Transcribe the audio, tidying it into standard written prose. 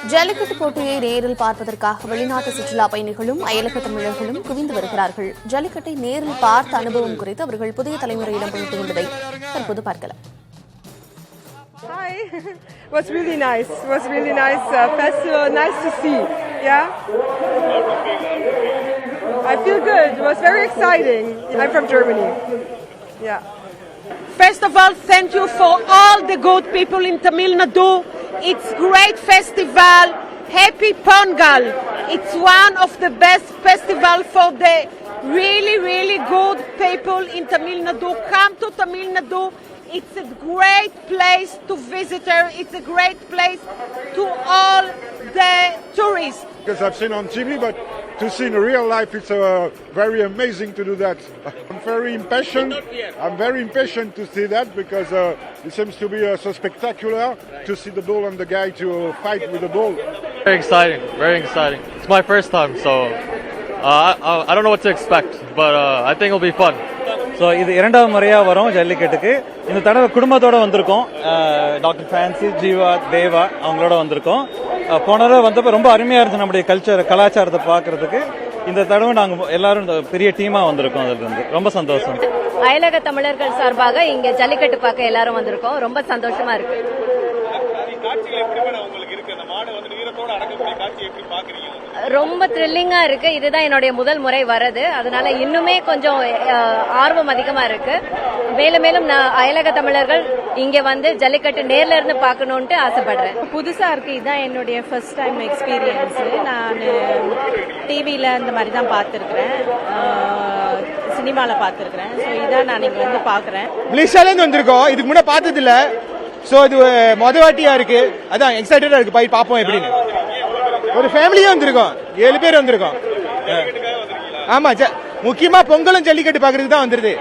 ஜல்லிக்கட்டு போட்டியை நேரில் பார்ப்பதற்காக வெளிநாட்டு சுற்றுலா பயணிகளும் அயலக தமிழர்களும் குவிந்து வருகிறார்கள். ஜல்லிக்கட்டை நேரில் பார்த்த அனுபவம் குறித்து அவர்கள் புதிய தலைமுறையிடம் பகிர்ந்து கொண்டதை தற்போது பார்க்கலாம். Hi, it was really nice. It was really nice festival. Nice to see. Yeah. I feel good. It was very exciting. I'm from Germany. Yeah. First of all, thank you for all the good people in Tamil Nadu. It's great festival. Happy Pongal. It's one of the best festival for the really good people in Tamil Nadu. Come to Tamil Nadu. It's a great place to visit. It's a great place to all the tourists. Because I've seen on TV, but to see in real life, it's very amazing to do that. I'm very impatient. I'm very impatient to see that because it seems to be so spectacular to see the bull and the guy to fight with the bull. Very exciting, very exciting. It's my first time, so I don't know what to expect, but I think it'll be fun. So இது இரண்டாவது முறையாக வரும் ஜல்லிக்கட்டுக்கு. இந்த தடவை குடும்பத்தோடு வந்திருக்கோம். Doctor fancy, Jeeva, தேவா அவங்களோட வந்திருக்கோம். போன தடவை வந்தப்போ ரொம்ப அருமையாக இருந்துச்சு நம்முடைய கலாச்சாரத்தை பார்க்கறதுக்கு. இந்த தடவை நாங்கள் எல்லாரும் பெரிய டீமாக வந்திருக்கோம். அதுல இருந்து ரொம்ப சந்தோஷம். அயலக தமிழர்கள் சார்பாக இங்க ஜல்லிக்கட்டு பார்க்க எல்லாரும் வந்திருக்கோம். ரொம்ப சந்தோஷமா இருக்கு. ரொம்ப த்ரில்லிங்கா இருக்கு. இதுதான் என்னுடைய முதல் முறை வரது. அதனால இன்னுமே கொஞ்சம் ஆர்வம் அதிகமா இருக்கு. மேலும் மேலும் நான் அயலக தமிழர்கள் இங்க வந்து ஜல்லிக்கட்டு நேர்ல இருந்து பார்க்கணும்னு ஆசைப்படுறேன். புதுசா இருக்கு. இதுதான் என்னுடைய ஃபர்ஸ்ட் டைம் எக்ஸ்பீரியன்ஸ். நான் டிவியில இந்த மாதிரி தான் பார்த்துருக்கிறேன், சினிமால பார்த்துருக்கிறேன். ஸோ இதான் நான் இங்க வந்து பாக்குறேன். மலேசியாலேருந்து வந்திருக்கோம். இதுக்கு முன்னே பார்த்தது இல்ல. ஸோ இது மொதவாட்டியா இருக்கு. அதான் எக்ஸைட்டடா இருக்கு. போய் பார்ப்போம் எப்படின்னு. ஒரு ஃபேமிலியா வந்திருக்கோம். 7 பேர் வந்திருக்கோம். ஆமா, முக்கியமா பொங்கலும் ஜல்லிக்கட்டு பாக்குறதுக்கு தான் வந்துருது.